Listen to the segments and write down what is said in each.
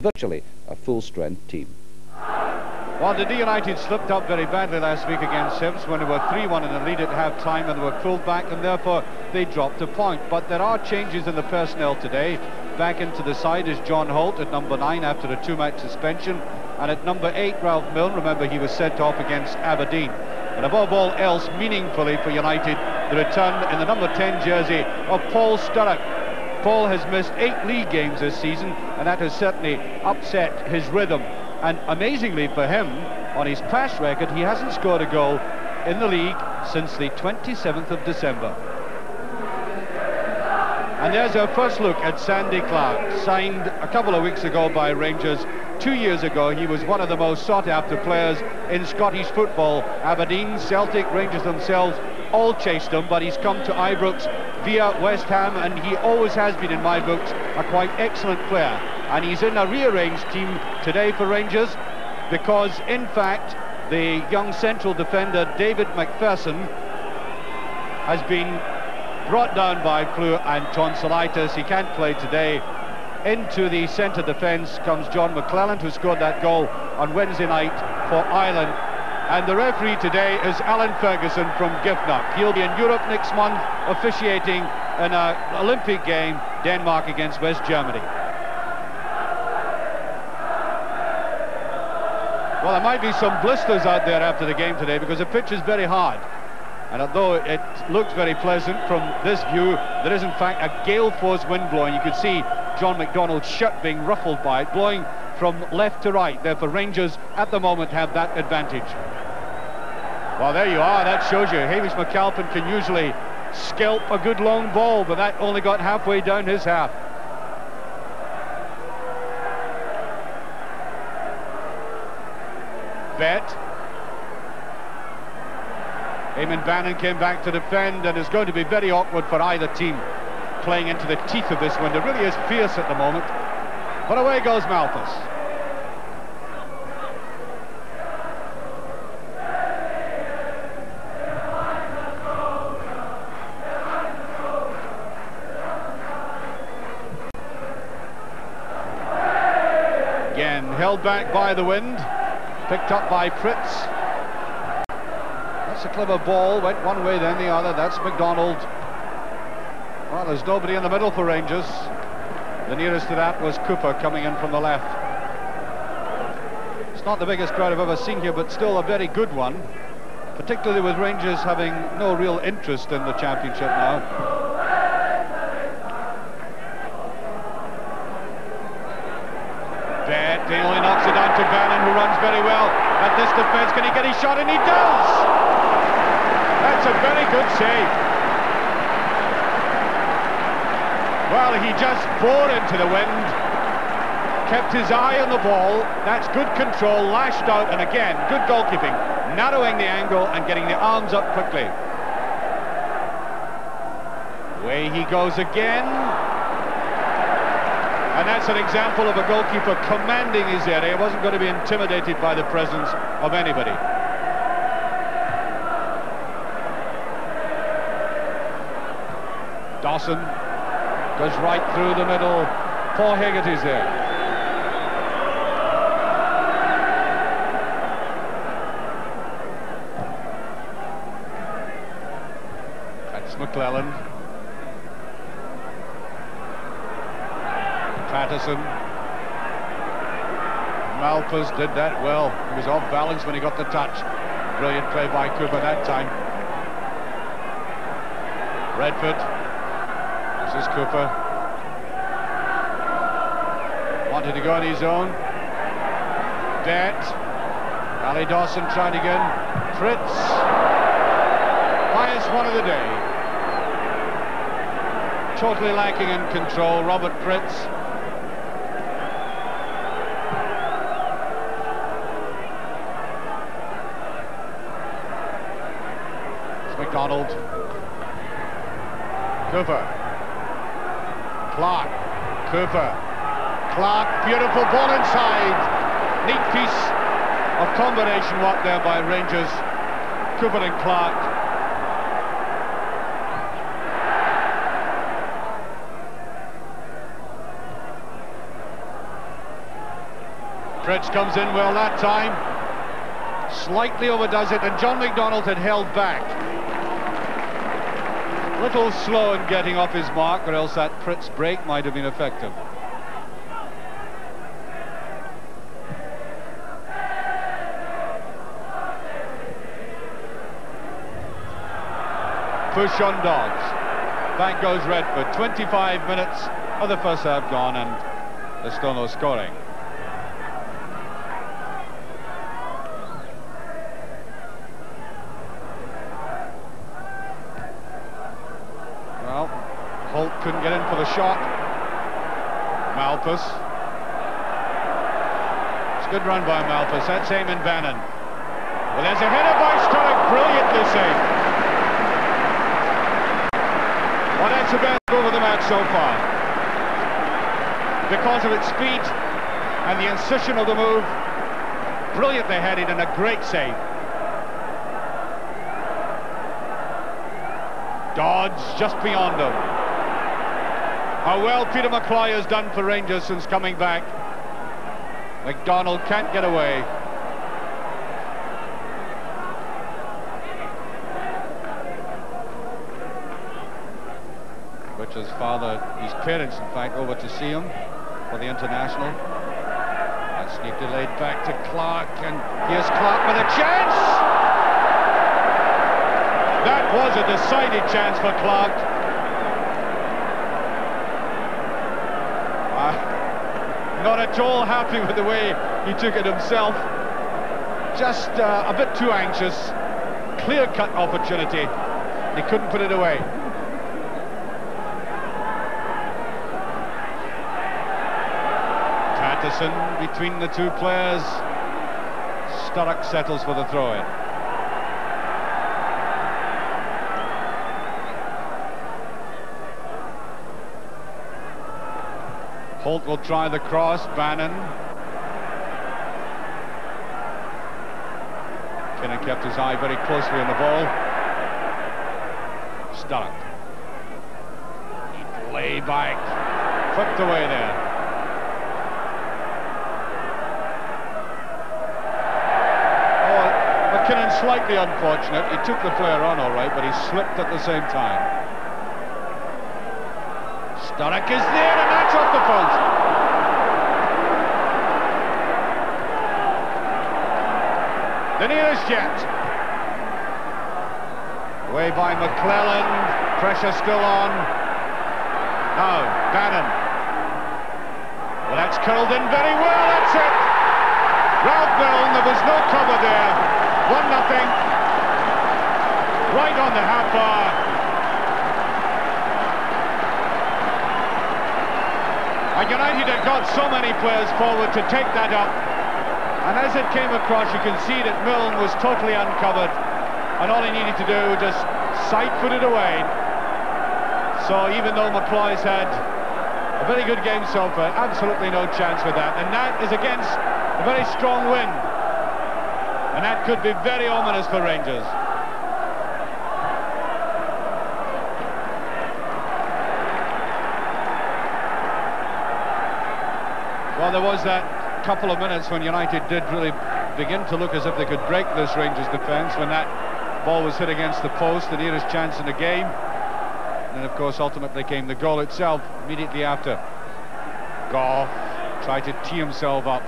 virtually a full-strength team. Well, Dundee United slipped up very badly last week against Hibs when they were 3-1 in the lead at half-time and they were pulled back, and therefore they dropped a point. But there are changes in the personnel today. Back into the side is John Holt at number 9 after a 2-match suspension, and at number 8 Ralph Milne. Remember, he was sent off against Aberdeen. And above all else, meaningfully for United, the return in the number 10 jersey of Paul Sturrock. Paul has missed 8 league games this season, and that has certainly upset his rhythm. And amazingly for him, on his past record, he hasn't scored a goal in the league since the 27th of December. And there's our first look at Sandy Clark, signed a couple of weeks ago by Rangers. 2 years ago, he was one of the most sought-after players in Scottish football. Aberdeen, Celtic, Rangers themselves all chased him, but he's come to Ibrox via West Ham, and he always has been, in my books, a quite excellent player. And he's in a rearranged team today for Rangers because, in fact, the young central defender David McPherson has been brought down by flu and tonsillitis. He can't play today. Into the centre defence comes John McClelland, who scored that goal on Wednesday night for Ireland. And the referee today is Alan Ferguson from Giffnock. He'll be in Europe next month, officiating in an Olympic game, Denmark against West Germany. Well, there might be some blisters out there after the game today because the pitch is very hard. And although it looks very pleasant from this view, there is in fact a gale force wind blowing. You could see John McDonald's shirt being ruffled by it, blowing from left to right. Therefore, Rangers at the moment have that advantage. Well, there you are. That shows you Hamish McAlpin can usually scalp a good long ball, but that only got halfway down his half. Bet. Eamon Bannon came back to defend, and it's going to be very awkward for either team playing into the teeth of this wind. It really is fierce at the moment. But away goes Malthus. Again, held back by the wind. Picked up by Pritz. That's a clever ball. Went one way, then the other. That's McDonald. Well, there's nobody in the middle for Rangers. The nearest to that was Cooper coming in from the left. It's not the biggest crowd I've ever seen here, but still a very good one, particularly with Rangers having no real interest in the championship now. Bet, he only knocks it down to Bannon, who runs very well at this defence. Can he get his shot? And he does! That's a very good save. Well, he just bore into the wind, kept his eye on the ball. That's good control, lashed out, and again, good goalkeeping, narrowing the angle and getting the arms up quickly. Away he goes again. And that's an example of a goalkeeper commanding his area. He wasn't going to be intimidated by the presence of anybody. Dawson goes right through the middle. Paul Hegarty's there. That's McClelland. Patterson. Malthus did that well. He was off balance when he got the touch. Brilliant play by Cooper that time. Redford. This is Cooper. Wanted to go on his own. Bet. Ali Dawson trying again. Fritz. Highest one of the day. Totally lacking in control, Robert Fritz. McDonald. Cooper. Clark. Cooper. Clark, beautiful ball inside. Neat piece of combination work there by Rangers. Cooper and Clark. Fritz comes in well that time. Slightly overdoes it, and John McDonald had held back. A little slow in getting off his mark, or else that Fritz break might have been effective. Push on Dodds. Back goes Redford. 25 minutes of the first half gone, and there's still no scoring. Well, Holt couldn't get in for the shot. Malpas. It's a good run by Malpas. That's Eamon Bannon. Well, there's a header by Sturrock. Brilliantly saved. Well, that's the best goal of the match so far. Because of its speed and the incision of the move, brilliantly headed and a great save. Dodds just beyond him. How well Peter McCloy has done for Rangers since coming back. McDonald can't get away. His father, his parents in fact, over to see him for the international. That's neatly laid back to Clark, and here's Clark with a chance. That was a decided chance for Clark. Not at all happy with the way he took it himself. Just a bit too anxious. Clear-cut opportunity. He couldn't put it away. Between the two players. Sturrock settles for the throw-in. Holt will try the cross. Bannon. Kinnan kept his eye very closely on the ball. Sturrock. He'd lay back. Flipped away there. McKinnon slightly unfortunate. He took the player on all right, but he slipped at the same time. Sturrock is there, and that's off the post. The nearest yet. Away by McClellan. Pressure still on. Now, Bannon. Well, that's curled in very well. That's it. Ralph Milne, there was no cover there. 1-0, right on the half bar. And United had got so many players forward to take that up, and as it came across, you can see that Milne was totally uncovered, and all he needed to do was just side-foot it away. So even though McCloy's had a very good game so far, absolutely no chance with that, and that is against a very strong wind. And that could be very ominous for Rangers. Well, there was that couple of minutes when United did really begin to look as if they could break this Rangers defence, when that ball was hit against the post, the nearest chance in the game. And then, of course, ultimately came the goal itself immediately after. Goff tried to tee himself up.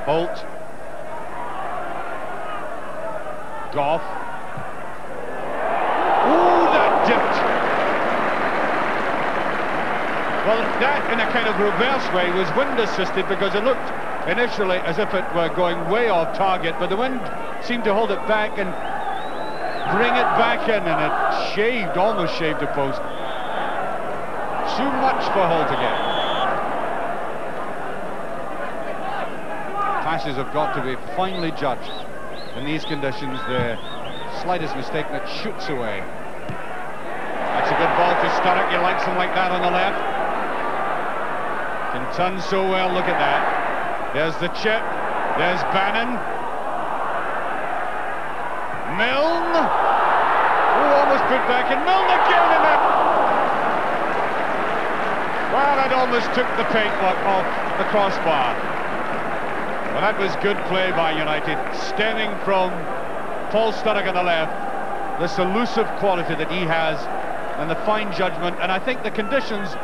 Holt. Goff. Ooh, that dipped. Well, that in a kind of reverse way was wind assisted, because it looked initially as if it were going way off target, but the wind seemed to hold it back and bring it back in, and it shaved, almost shaved the post. Too much for Holt again. Passes have got to be finely judged in these conditions. The slightest mistake that shoots away. That's a good ball to Sturrock. You like something like that on the left. Can turn so well. Look at that. There's the chip. There's Bannon. Milne. Oh, almost put back, and Milne again in it. Well, it almost took the paintwork off the crossbar. Well, that was good play by United, stemming from Paul Sturrock on the left, this elusive quality that he has, and the fine judgment. And I think the conditions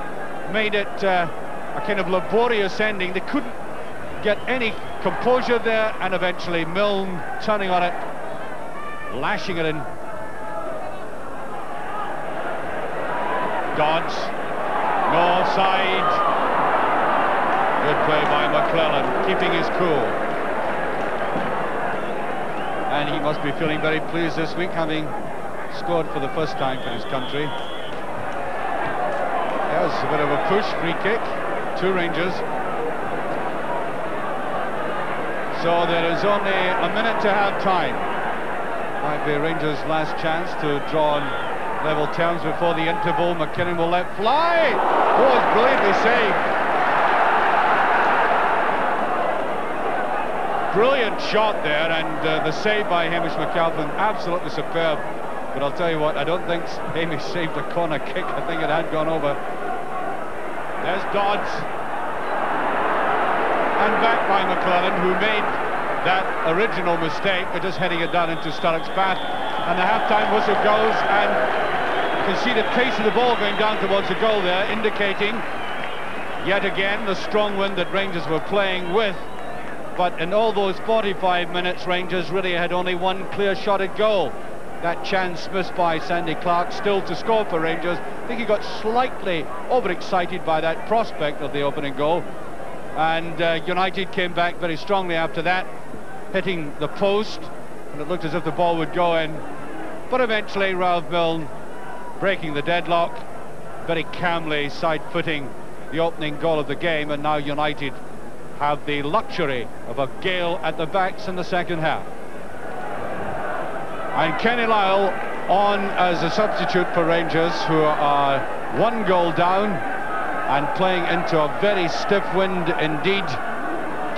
made it a kind of laborious ending. They couldn't get any composure there, and eventually Milne turning on it, lashing it in. Dodds, no offside. Good play by McClellan, keeping his cool. And he must be feeling very pleased this week, having scored for the first time for his country. There's a bit of a push, free kick, 2 Rangers. So there is only a minute to have time. Might be Rangers' last chance to draw on level terms before the interval. McKinnon will let fly. Oh, it's brilliantly saved. Brilliant shot there, and the save by Hamish McAlpin, absolutely superb. But I'll tell you what, I don't think Hamish saved a corner kick. I think it had gone over. There's Dodds. And back by McClellan, who made that original mistake by just heading it down into Sturrock's path. And the half-time whistle goes, and you can see the pace of the ball going down towards the goal there, indicating yet again the strong wind that Rangers were playing with. But in all those 45 minutes, Rangers really had only one clear shot at goal. That chance missed by Sandy Clark, still to score for Rangers. I think he got slightly overexcited by that prospect of the opening goal. And United came back very strongly after that, hitting the post, and it looked as if the ball would go in. But eventually Ralph Milne breaking the deadlock, very calmly side-footing the opening goal of the game, and now United have the luxury of a gale at the backs in the second half. And Kenny Lyle on as a substitute for Rangers, who are 1 goal down and playing into a very stiff wind indeed.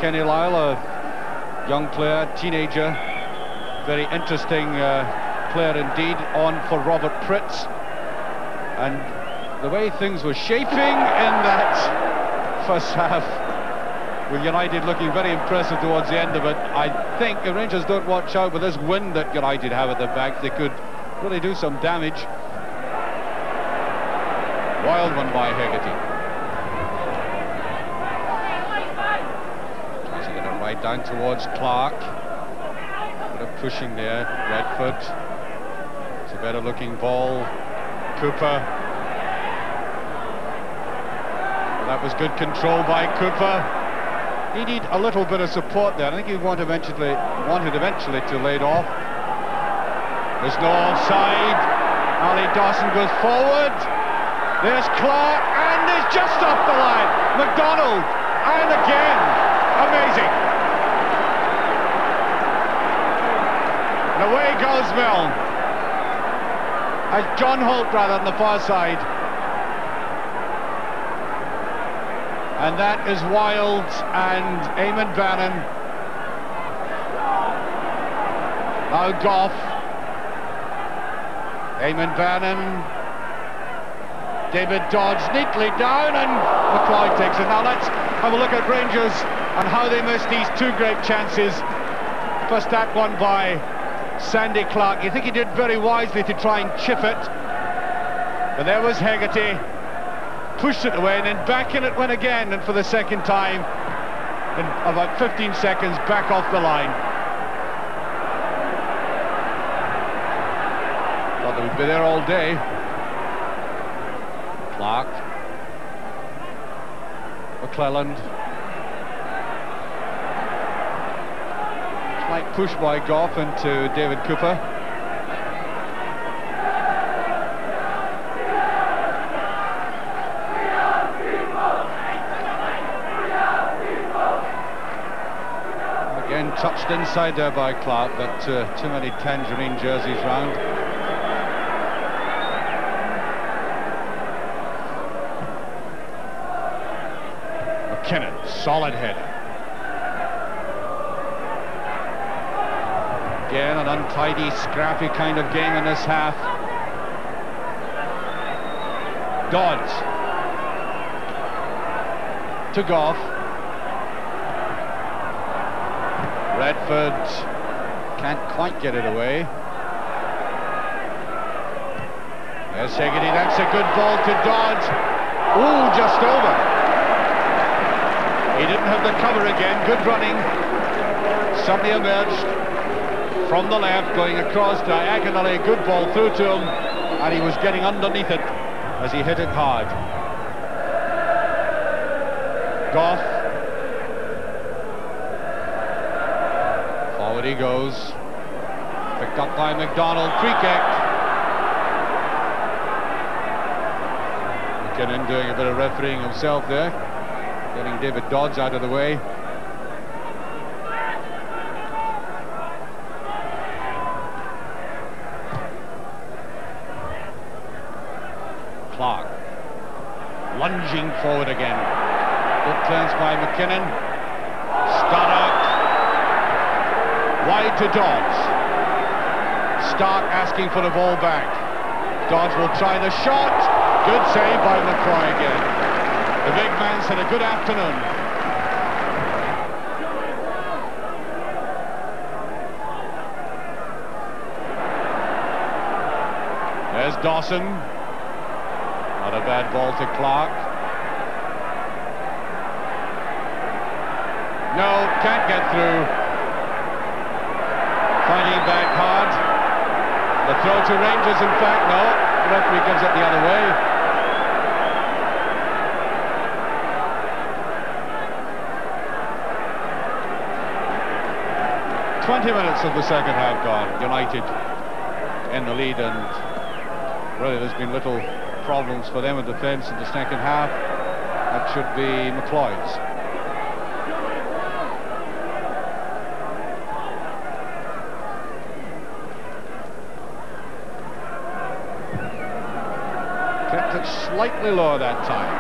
Kenny Lyle, a young player, teenager, very interesting player indeed, on for Robert Pritz. And the way things were shaping in that first half, with United looking very impressive towards the end of it, I think if Rangers don't watch out with this wind that United have at the back, they could really do some damage. Wild one by Hegarty. Tries to get it right down towards Clark. Bit of pushing there, Redford. It's a better looking ball. Cooper. Well, that was good control by Cooper. He needed a little bit of support there. I think he wanted eventually to lay it off. There's no offside. Ali Dawson goes forward. There's Clark, and it's just off the line. McDonald, and again, amazing. And away goes Milne. As John Holt, rather, on the far side. And that is Wild and Eamon Bannon. Now Gough. Eamon Bannon. David Dodds neatly down, and McCloy takes it. Now let's have a look at Rangers and how they missed these 2 great chances. First that one by Sandy Clark. You think he did very wisely to try and chip it. But there was Hegarty. Pushed it away, and then back in it went again, and for the second time in about 15 seconds back off the line. Thought they would be there all day. Clark, McClelland, slight push by Gough into David Cooper. Touched inside there by Clark, but too many tangerine jerseys round. McKinnon, solid header. Again, an untidy, scrappy kind of game in this half. Dodds to Goff. Redford can't quite get it away. There's Segedy, that's a good ball to Dodds. Ooh, just over. He didn't have the cover again, good running. Somebody emerged from the left, going across diagonally, good ball through to him, and he was getting underneath it as he hit it hard. Goff. Forward he goes. Picked up by McDonald, free kick. McKinnon doing a bit of refereeing himself there, getting David Dodds out of the way. Clark lunging forward again. Good clearance by McKinnon. Stark wide to Dodds. Stark asking for the ball back. Dodds will try the shot. Good save by McCoy again. The big man's had a good afternoon. There's Dawson. Not a bad ball to Clark. No, can't get through. Fighting back hard. The throw to Rangers, in fact, no. The referee gives it the other way. 20 minutes of the second half gone. United in the lead, and really there's been little problems for them in defence in the second half. That should be McCloyd's. Kept it slightly lower that time.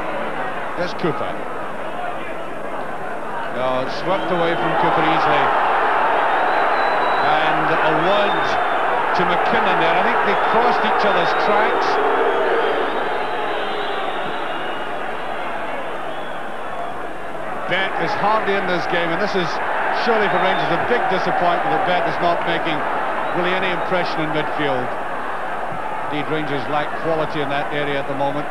There's Cooper. No, it's swept away from Cooper easily. And a word to McKinnon there. I think they crossed each other's tracks. Bet is hardly in this game, and this is surely for Rangers a big disappointment that Bet is not making really any impression in midfield. Indeed, Rangers lack quality in that area at the moment.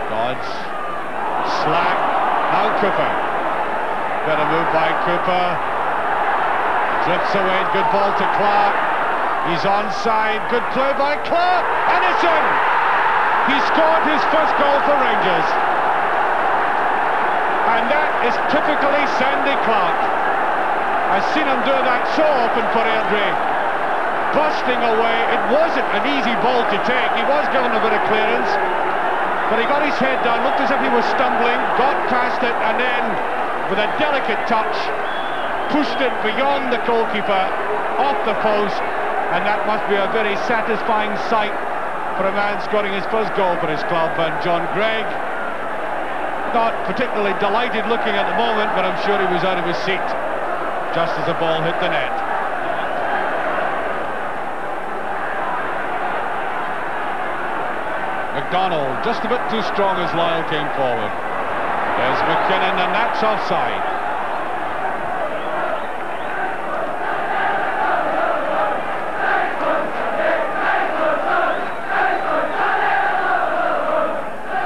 Dodds. Slack. Now Cooper. Better move by Cooper. Drifts away. Good ball to Clark. He's onside. Good play by Clark. And it's in! He scored his first goal for Rangers. And that is typically Sandy Clark. I've seen him do that so often for Airdrie. Busting away. It wasn't an easy ball to take. He was given a bit of clearance, but he got his head down, looked as if he was stumbling, got past it, and then with a delicate touch pushed it beyond the goalkeeper, off the post, and that must be a very satisfying sight for a man scoring his first goal for his club. And John Gregg, not particularly delighted looking at the moment, but I'm sure he was out of his seat just as the ball hit the net. McDonald just a bit too strong as Lyle came forward. There's McKinnon, and that's offside.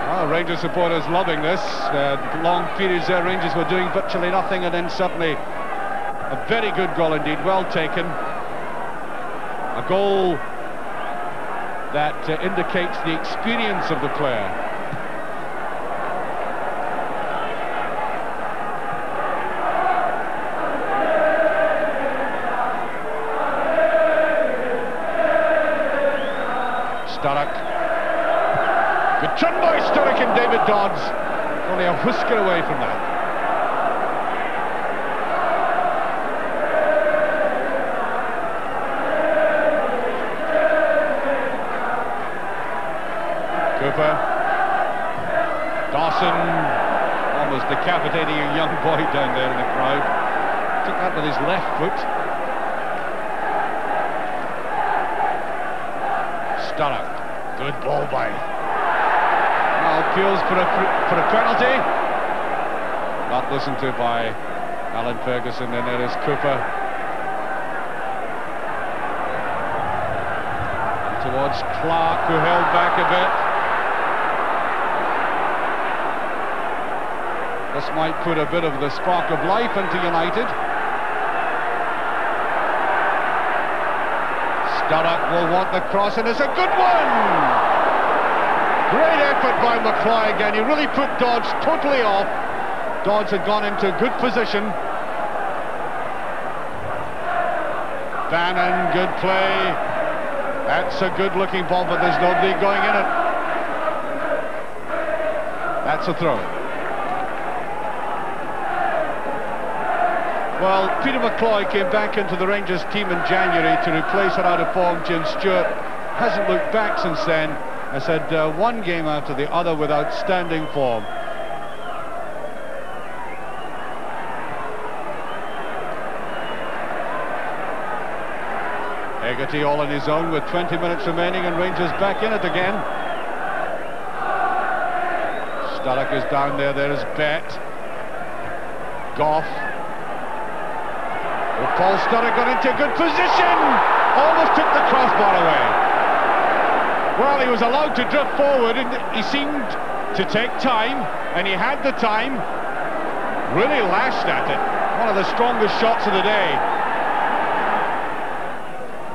Well, Rangers supporters loving this. Long periods there, Rangers were doing virtually nothing, and then suddenly a very good goal indeed, well taken. A goal that indicates the experience of the player. Sturrock. Good turn by Sturrock and David Dodds. Only a whisker away from that. Cooper. Dawson almost decapitating a young boy down there in the crowd. Took that with his left foot. Sturrock, good ball by. Now appeals for a penalty. Not listened to by Alan Ferguson, and there is Cooper. Towards Clark, who held back a bit. This might put a bit of the spark of life into United. Sturrock will want the cross, and it's a good one! Great effort by McCloy again. He really put Dodds totally off. Dodds had gone into good position. Bannon, good play. That's a good looking ball, but there's nobody going in it. That's a throw. Well, Peter McCloy came back into the Rangers team in January to replace an out-of-form Jim Stewart. Hasn't looked back since then. I said one game after the other with outstanding form. Hegarty all on his own with 20 minutes remaining, and Rangers back in it again. Sturrock is down there. There is Bet. Goff. Well, Paul Sturrock got into a good position. Almost took the crossbar away. Well, he was allowed to drift forward, and he seemed to take time, and he had the time. Really lashed at it. One of the strongest shots of the day.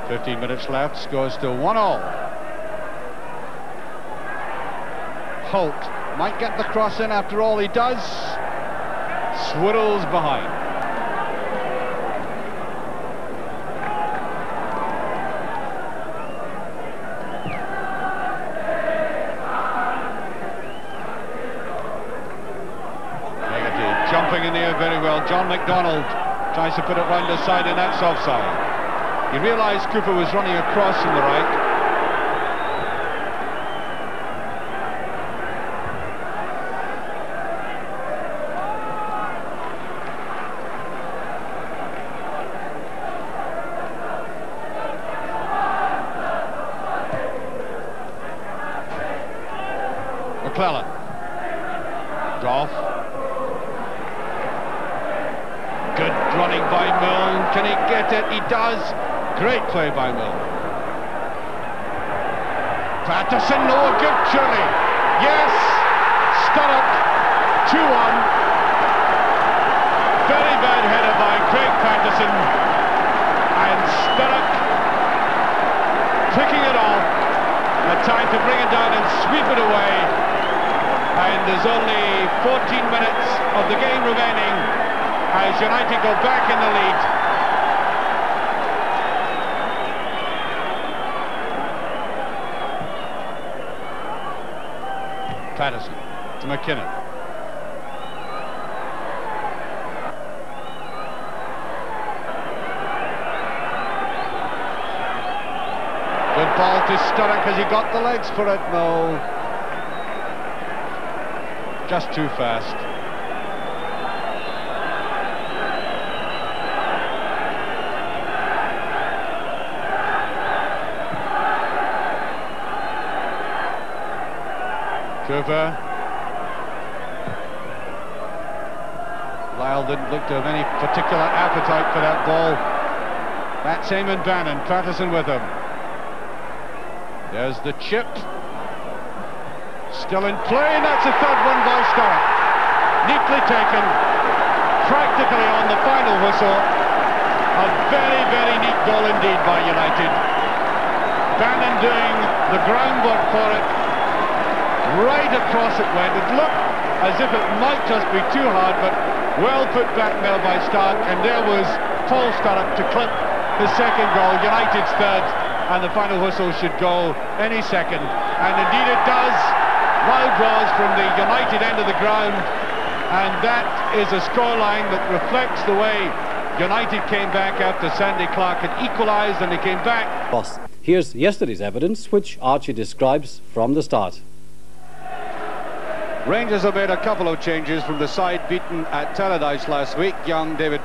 15 minutes left, scores still 1-1. Holt might get the cross in after all. He does. Swirls behind. Hegarty jumping in the air very well. John McDonald tries to put it round the side, and that's offside. He realised Cooper was running across from the right. McClellan. Goff. Good running by Milne. Can he get it? He does. Great play by Milne. Patterson, no good surely. Yes! Sturrock, 2-1. Very bad header by Craig Patterson. And Sturrock picking it off. A time to bring it down and sweep it away. And there's only 14 minutes of the game remaining as United go back in the lead. Patterson to McKinnon. Good ball to Sturrock. Has he got the legs for it? No. Just too fast. Cooper. Lyle didn't look to have any particular appetite for that ball. That's Eamon Bannon. Patterson with him. There's the chip. Still in play, and that's a third one by Sturrock. Neatly taken. Practically on the final whistle. A very, very neat goal indeed by United. Bannon doing the groundwork for it. Right across it went. It looked as if it might just be too hard, but well put back there by Stark, and there was Paul Sturrock to clip the second goal, United's third, and the final whistle should go any second, and indeed it does. Loud draws from the United end of the ground, and that is a scoreline that reflects the way United came back after Sandy Clark had equalised, and they came back. Here's yesterday's evidence, which Archie describes from the start. Rangers have made a couple of changes from the side beaten at Tannadice last week. Young David